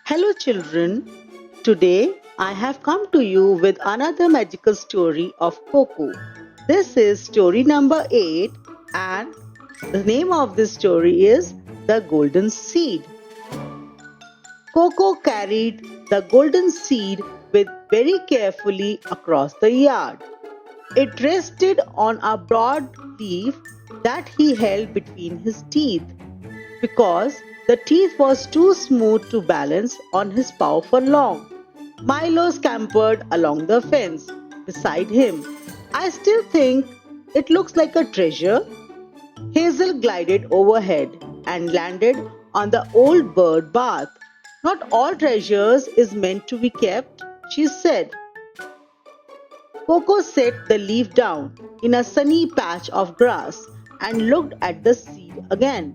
Hello, children. Today I have come to you with another magical story of Coco. This is story number 8, and the name of this story is The Golden Seed. Coco carried the golden seed with very carefully across the yard. It rested on a broad leaf that he held between his teeth because the teeth was too smooth to balance on his paw for long. Milo scampered along the fence beside him. I still think it looks like a treasure. Hazel glided overhead and landed on the old bird bath. Not all treasures is meant to be kept, she said. Coco set the leaf down in a sunny patch of grass and looked at the seed again.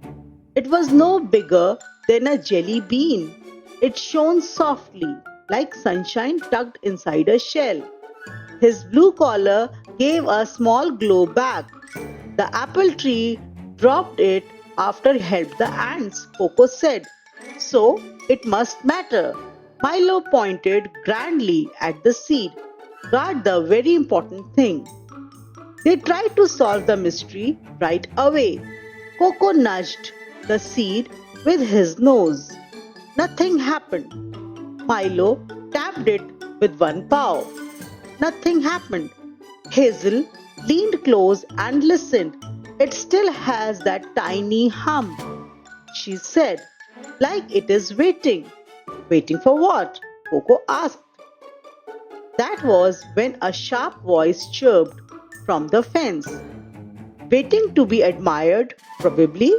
It was no bigger than a jelly bean. It shone softly, like sunshine tucked inside a shell. His blue collar gave a small glow back. The apple tree dropped it after he helped the ants, Coco said. So it must matter. Milo pointed grandly at the seed. Guard the very important thing. They tried to solve the mystery right away. Coco nudged the seed with his nose. Nothing happened. Milo tapped it with one paw. Nothing happened. Hazel leaned close and listened. It still has that tiny hum, she said, like it is waiting. Waiting for what? Coco asked. That was when a sharp voice chirped from the fence. Waiting to be admired, probably.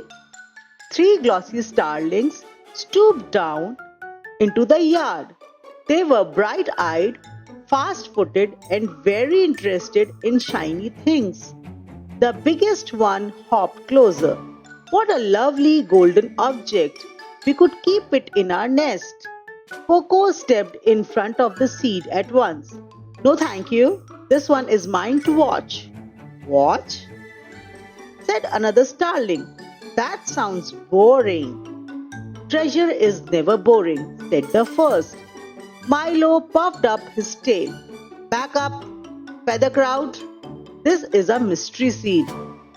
Three glossy starlings stooped down into the yard. They were bright eyed, fast footed, and very interested in shiny things. The biggest one hopped closer. What a lovely golden object! We could keep it in our nest. Coco stepped in front of the seed at once. No, thank you. This one is mine to watch. Watch? Said another starling. That sounds boring. Treasure is never boring, said the first. Milo puffed up his tail. Back up, feather crowd. This is a mystery seed.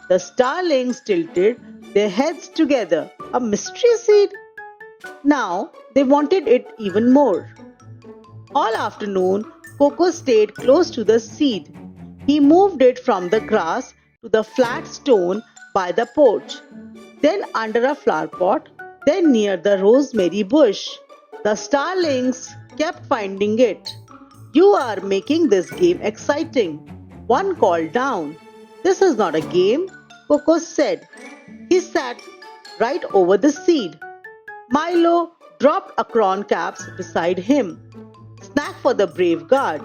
The starlings tilted their heads together. A mystery seed? Now they wanted it even more. All afternoon, Coco stayed close to the seed. He moved it from the grass to the flat stone by the porch, then under a flower pot, then near the rosemary bush. The starlings kept finding it. You are making this game exciting. One called down. This is not a game, Coco said. He sat right over the seed. Milo dropped acorn caps beside him. Snack for the brave guard.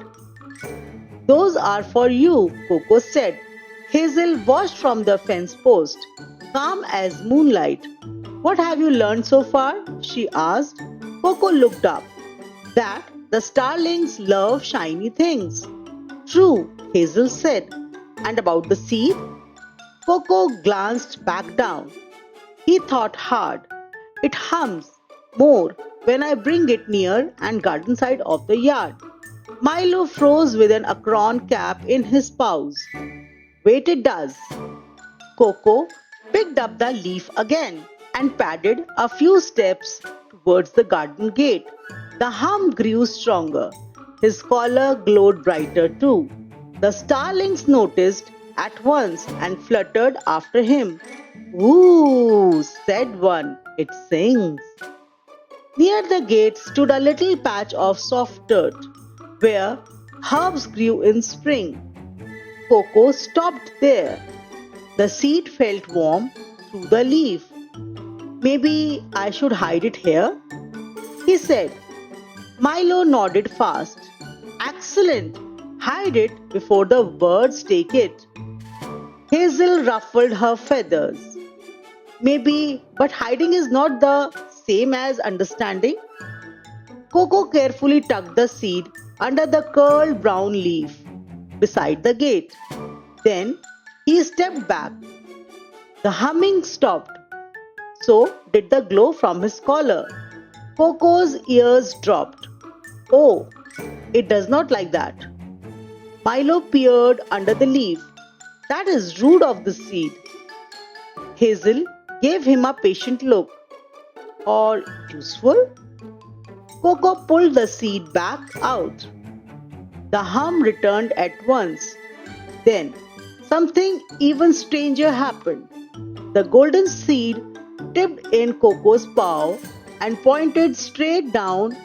Those are for you, Coco said. Hazel watched from the fence post, calm as moonlight. What have you learned so far? She asked. Coco looked up. That the starlings love shiny things. True, Hazel said. And about the seed? Coco glanced back down. He thought hard. It hums more when I bring it near and garden side of the yard. Milo froze with an acorn cap in his paws. Wait, it does. Coco picked up the leaf again and padded a few steps towards the garden gate. The hum grew stronger. His collar glowed brighter too. The starlings noticed at once and fluttered after him. Ooh, said one, it sings. Near the gate stood a little patch of soft dirt where herbs grew in spring. Coco stopped there. The seed felt warm through the leaf. Maybe I should hide it here, he said. Milo nodded fast. Excellent. Hide it before the birds take it. Hazel ruffled her feathers. Maybe, but hiding is not the same as understanding. Coco carefully tucked the seed under the curled brown leaf beside the gate. Then he stepped back. The humming stopped. So did the glow from his collar. Coco's ears dropped. Oh, it does not like that. Milo peered under the leaf. That is rude of the seed. Hazel gave him a patient look. Or useful? Coco pulled the seed back out. The hum returned at once. Then, something even stranger happened. The golden seed tipped in Coco's paw and pointed straight down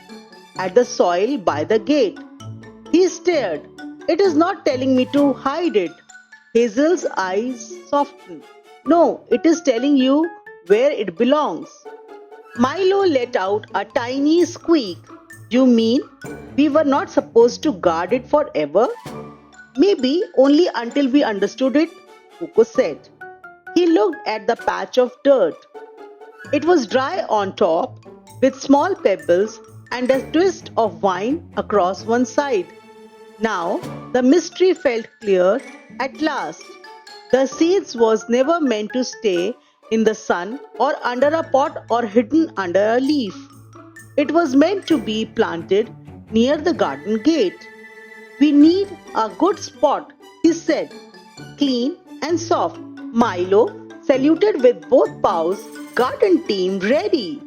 at the soil by the gate. He stared. It is not telling me to hide it. Hazel's eyes softened. No, it is telling you where it belongs. Milo let out a tiny squeak. You mean we were not supposed to guard it forever? Maybe only until we understood it, Coco said. He looked at the patch of dirt. It was dry on top, with small pebbles and a twist of vine across one side. Now the mystery felt clear at last. The seeds was never meant to stay in the sun or under a pot or hidden under a leaf. It was meant to be planted near the garden gate. We need a good spot, he said, clean and soft. Milo saluted with both paws, garden team ready.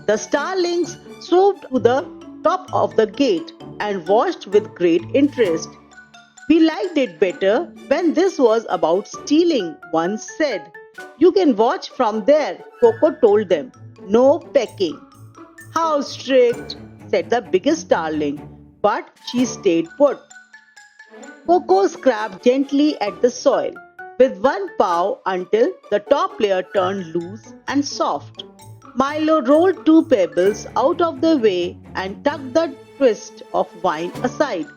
The starlings swooped to the top of the gate and watched with great interest. We liked it better when this was about stealing, one said. You can watch from there, Coco told them. No pecking. How strict, said the biggest starling, but she stayed put. Coco scratched gently at the soil with one paw until the top layer turned loose and soft. Milo rolled two pebbles out of the way and tucked the twist of vine aside.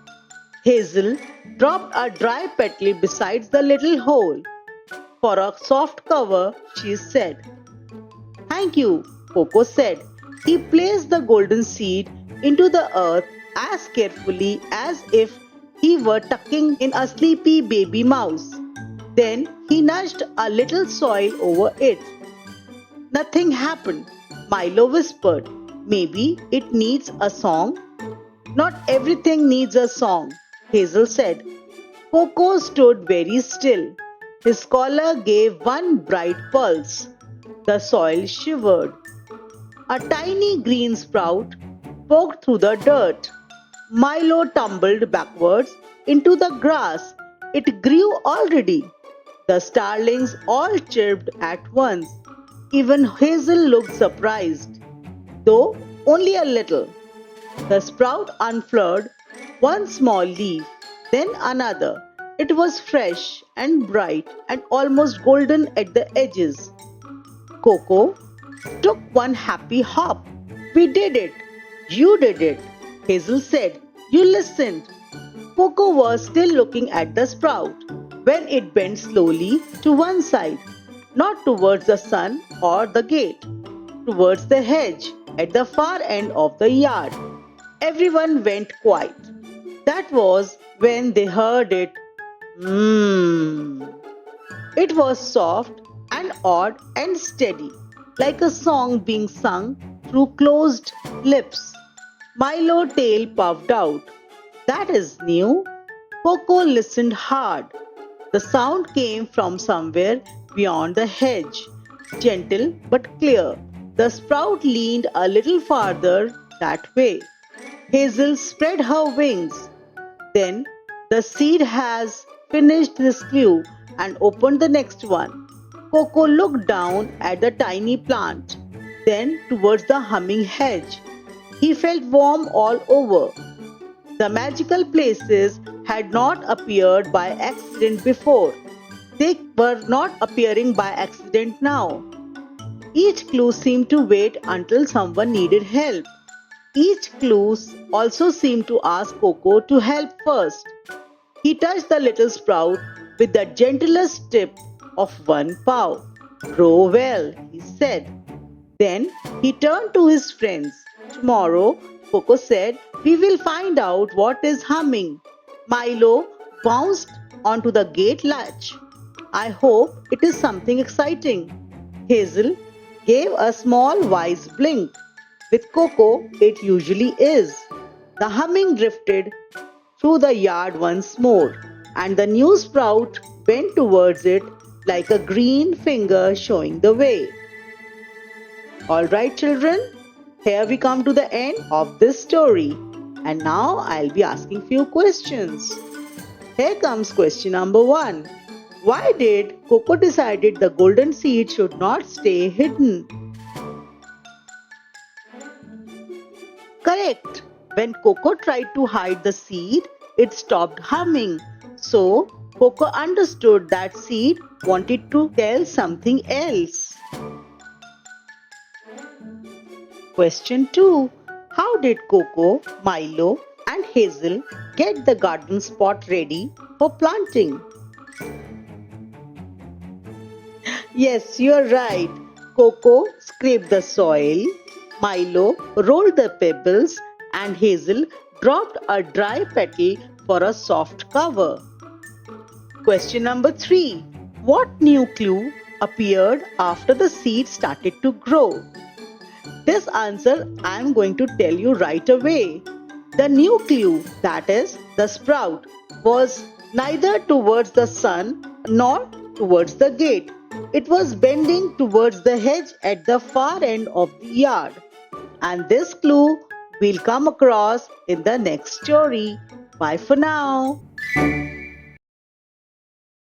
Hazel dropped a dry petal beside the little hole. For a soft cover, she said. Thank you, Coco said. He placed the golden seed into the earth as carefully as if he were tucking in a sleepy baby mouse. Then he nudged a little soil over it. Nothing happened, Milo whispered. Maybe it needs a song? Not everything needs a song, Hazel said. Coco stood very still. His collar gave one bright pulse. The soil shivered. A tiny green sprout poked through the dirt. Milo tumbled backwards into the grass. It grew already. The starlings all chirped at once. Even Hazel looked surprised, though only a little. The sprout unfurled one small leaf, then another. It was fresh and bright and almost golden at the edges. Coco took one happy hop. We did it. You did it, Hazel said. You listened. Coco was still looking at the sprout when it bent slowly to one side, not towards the sun or the gate, towards the hedge at the far end of the yard. Everyone went quiet. That was when they heard it. Mmm. It was soft and odd and steady, like a song being sung through closed lips. Milo's tail puffed out. That is new. Coco listened hard. The sound came from somewhere beyond the hedge, gentle but clear. The sprout leaned a little farther that way. Hazel spread her wings. Then the seed has finished this clue and opened the next one. Coco looked down at the tiny plant, then towards the humming hedge. He felt warm all over. The magical places had not appeared by accident before. They were not appearing by accident now. Each clue seemed to wait until someone needed help. Each clue also seemed to ask Coco to help first. He touched the little sprout with the gentlest tip of one paw. Grow well, he said. Then he turned to his friends. Tomorrow, Coco said, we will find out what is humming. Milo bounced onto the gate latch. I hope it is something exciting. Hazel gave a small wise blink. With Coco, it usually is. The humming drifted through the yard once more, and the new sprout bent towards it like a green finger showing the way. Alright, children, here we come to the end of this story, and now I'll be asking few questions. Here comes question number 1. Why did Coco decided the golden seed should not stay hidden? Correct. When Coco tried to hide the seed, it stopped humming. So, Coco understood that seed wanted to tell something else. Question 2. How did Coco, Milo, and Hazel get the garden spot ready for planting? Yes, you're right. Coco scraped the soil, Milo rolled the pebbles, and Hazel dropped a dry petal for a soft cover. Question number 3. What new clue appeared after the seed started to grow? This answer I am going to tell you right away. The new clue, that is, the sprout, was neither towards the sun nor towards the gate. It was bending towards the hedge at the far end of the yard. And this clue we'll come across in the next story. Bye for now.